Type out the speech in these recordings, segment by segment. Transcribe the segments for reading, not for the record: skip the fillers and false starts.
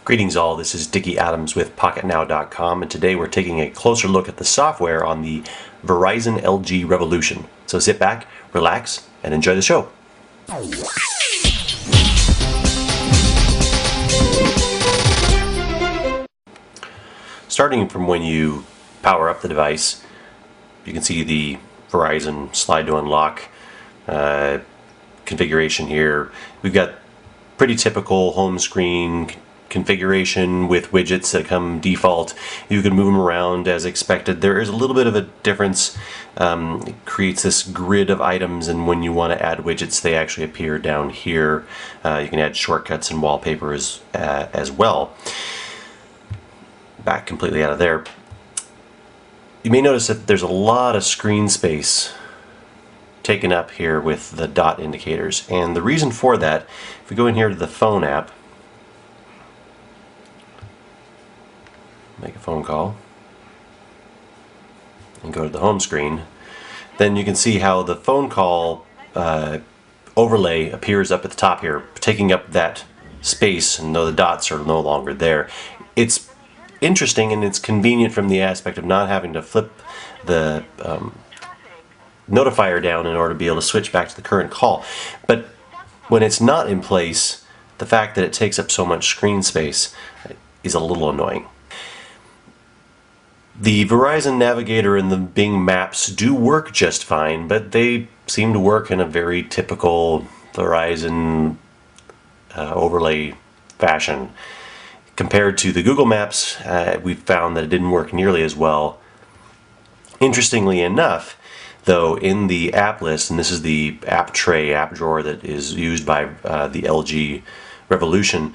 Greetings all, this is Dickie Adams with PocketNow.com, and today we're taking a closer look at the software on the Verizon LG Revolution. So sit back, relax, and enjoy the show. Starting from when you power up the device, you can see the Verizon slide to unlock configuration here. We've got pretty typical home screen configuration with widgets that come default. You can move them around as expected. There is a little bit of a difference. It creates this grid of items, and when you want to add widgets, they actually appear down here. You can add shortcuts and wallpapers as well. Back completely out of there. You may notice that there's a lot of screen space taken up here with the dot indicators, and the reason for that, if we go in here to the phone app, make a phone call, and go to the home screen, then you can see how the phone call overlay appears up at the top here, taking up that space, and though the dots are no longer there. It's interesting and it's convenient from the aspect of not having to flip the notifier down in order to be able to switch back to the current call. But when it's not in place, the fact that it takes up so much screen space is a little annoying. The Verizon Navigator and the Bing Maps do work just fine, but they seem to work in a very typical Verizon overlay fashion. Compared to the Google Maps, we found that it didn't work nearly as well. Interestingly enough, though, in the app list, and this is the app tray, app drawer that is used by the LG Revolution,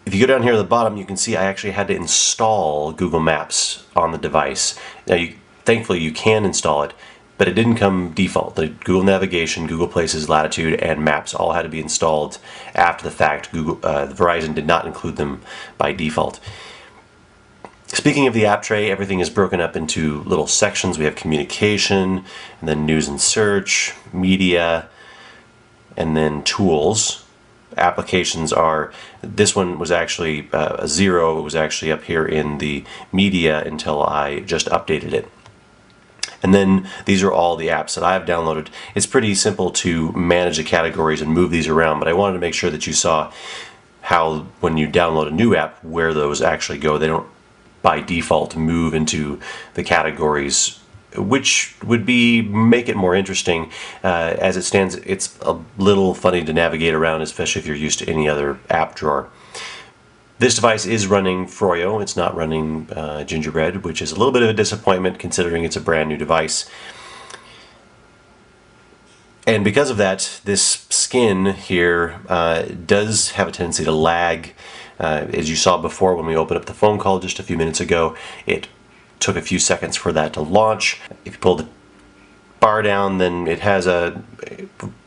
if you go down here at the bottom, you can see I actually had to install Google Maps on the device. Now, thankfully, you can install it, but it didn't come default. The Google Navigation, Google Places, Latitude, and Maps all had to be installed after the fact. Verizon did not include them by default. Speaking of the app tray, everything is broken up into little sections. We have communication, and then news and search, media, and then tools. Applications are, this one was actually a 0. It was actually up here in the media until I just updated it. And then these are all the apps that I've downloaded. It's pretty simple to manage the categories and move these around, but I wanted to make sure that you saw how when you download a new app, where those actually go. They don't by default move into the categories, which would make it more interesting. As it stands, it's a little funny to navigate around, especially if you're used to any other app drawer. This device is running Froyo. It's not running Gingerbread, which is a little bit of a disappointment considering it's a brand new device. And because of that, this skin here does have a tendency to lag. As you saw before when we opened up the phone call just a few minutes ago, it took a few seconds for that to launch. If you pull the bar down, then it has a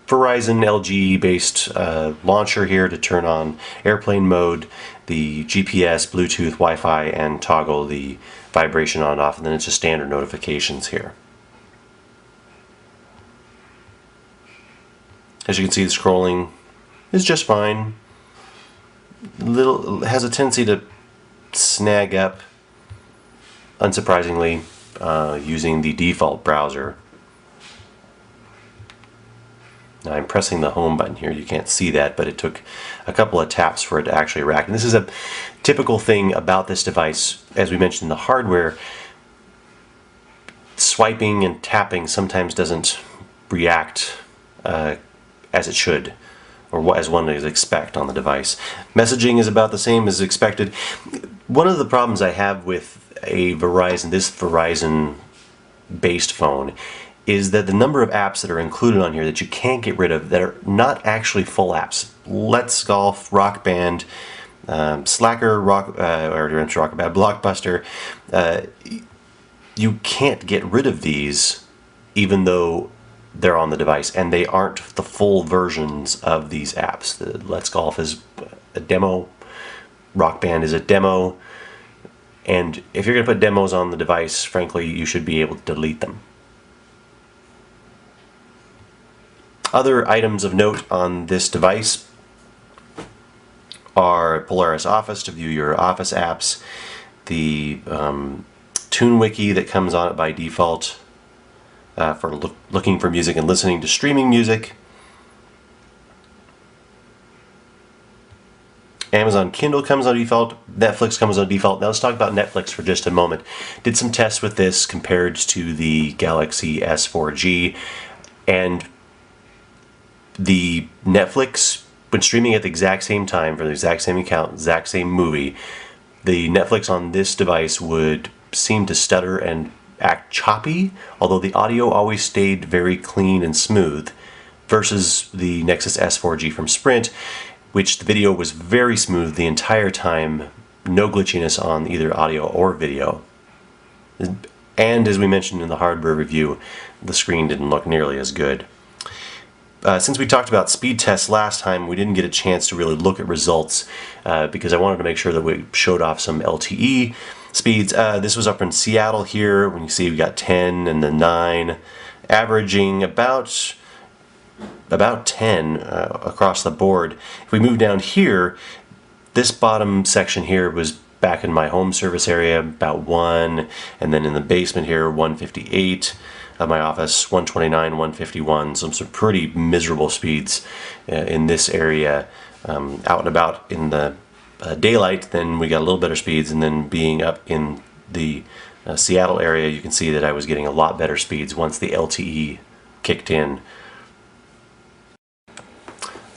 Verizon LG based launcher here to turn on airplane mode, the GPS, Bluetooth, Wi-Fi, and toggle the vibration on and off, and then it's just standard notifications here. As you can see, the scrolling is just fine. Has a tendency to snag up, unsurprisingly, using the default browser. Now I'm pressing the home button here. You can't see that, but it took a couple of taps for it to actually react. And this is a typical thing about this device. As we mentioned, the hardware, swiping and tapping sometimes doesn't react as it should, or as one would expect on the device. Messaging is about the same as expected. One of the problems I have with this Verizon-based phone is that the number of apps that are included on here that you can't get rid of that are not actually full apps. Let's Golf, Rock Band, Slacker, Rockabad, Blockbuster. You can't get rid of these even though they're on the device, and they aren't the full versions of these apps. The Let's Golf is a demo, Rock Band is a demo, and if you're going to put demos on the device, frankly, you should be able to delete them. Other items of note on this device are Polaris Office to view your Office apps, the TuneWiki that comes on it by default for looking for music and listening to streaming music, Amazon Kindle comes on default, Netflix comes on default. Now let's talk about Netflix for just a moment. Did some tests with this compared to the Galaxy S4G, and the Netflix, when streaming at the exact same time for the exact same account, exact same movie, the Netflix on this device would seem to stutter and act choppy, although the audio always stayed very clean and smooth, versus the Nexus S4G from Sprint, which the video was very smooth the entire time, no glitchiness on either audio or video. And as we mentioned in the hardware review, the screen didn't look nearly as good. Since we talked about speed tests last time, we didn't get a chance to really look at results because I wanted to make sure that we showed off some LTE speeds. This was up in Seattle here. When you see we got 10 and then 9, averaging about 10 across the board. If we move down here, this bottom section here was back in my home service area, about 1, and then in the basement here, 158. Of my office, 129, 151, some pretty miserable speeds in this area. Out and about in the daylight, then we got a little better speeds, and then being up in the Seattle area, you can see that I was getting a lot better speeds once the LTE kicked in. I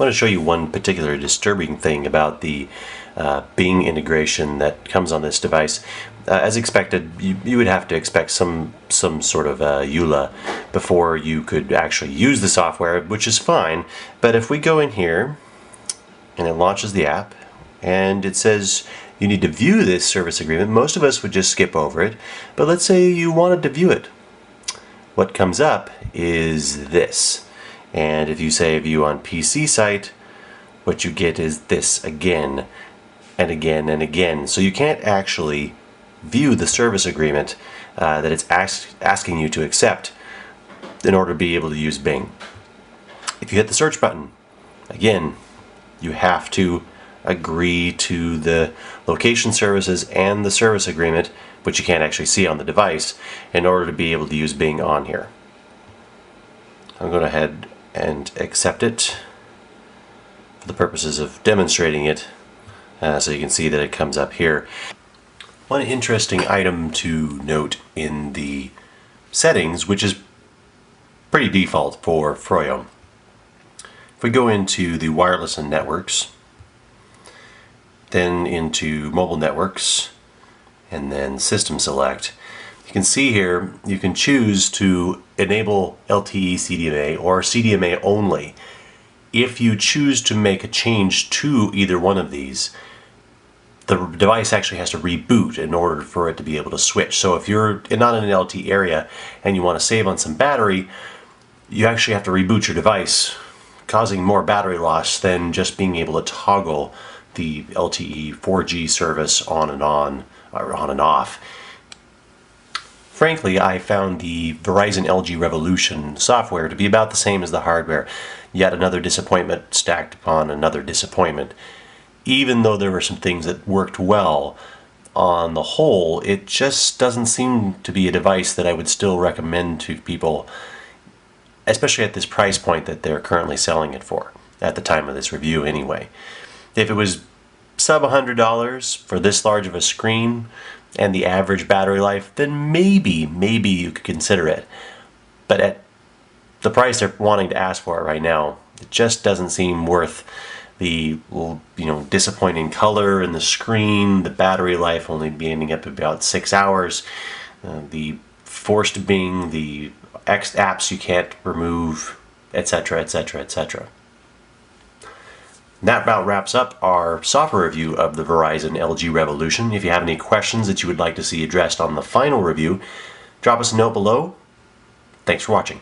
want to show you one particular disturbing thing about the Bing integration that comes on this device. As expected, you would have to expect some sort of EULA before you could actually use the software, which is fine. But if we go in here and it launches the app and it says you need to view this service agreement, most of us would just skip over it. But let's say you wanted to view it. What comes up is this. And if you say view on PC site, what you get is this again and again and again. So you can't actually view the service agreement that it's asking you to accept in order to be able to use Bing. If you hit the search button, again, you have to agree to the location services and the service agreement, which you can't actually see on the device, in order to be able to use Bing on here. I'm going to head and accept it for the purposes of demonstrating it, so you can see that it comes up here. One interesting item to note in the settings, which is pretty default for Froyo. If we go into the wireless and networks, then into mobile networks, and then system select, you can see here you can choose to enable LTE CDMA or CDMA only. If you choose to make a change to either one of these, the device actually has to reboot in order for it to be able to switch. So if you're not in an LTE area and you want to save on some battery, you actually have to reboot your device, causing more battery loss than just being able to toggle the LTE 4G service on and on, or on and off. Frankly, I found the Verizon LG Revolution software to be about the same as the hardware. Yet another disappointment stacked upon another disappointment. Even though there were some things that worked well, on the whole, it just doesn't seem to be a device that I would still recommend to people, especially at this price point that they're currently selling it for, at the time of this review anyway. If it was sub $100 for this large of a screen and the average battery life, then maybe you could consider it. But at the price they're wanting to ask for it right now, it just doesn't seem worth the disappointing color in the screen, the battery life only being up about 6 hours, the forced Bing, the X apps you can't remove, etc., etc., etc. That about wraps up our software review of the Verizon LG Revolution. If you have any questions that you would like to see addressed on the final review, drop us a note below. Thanks for watching.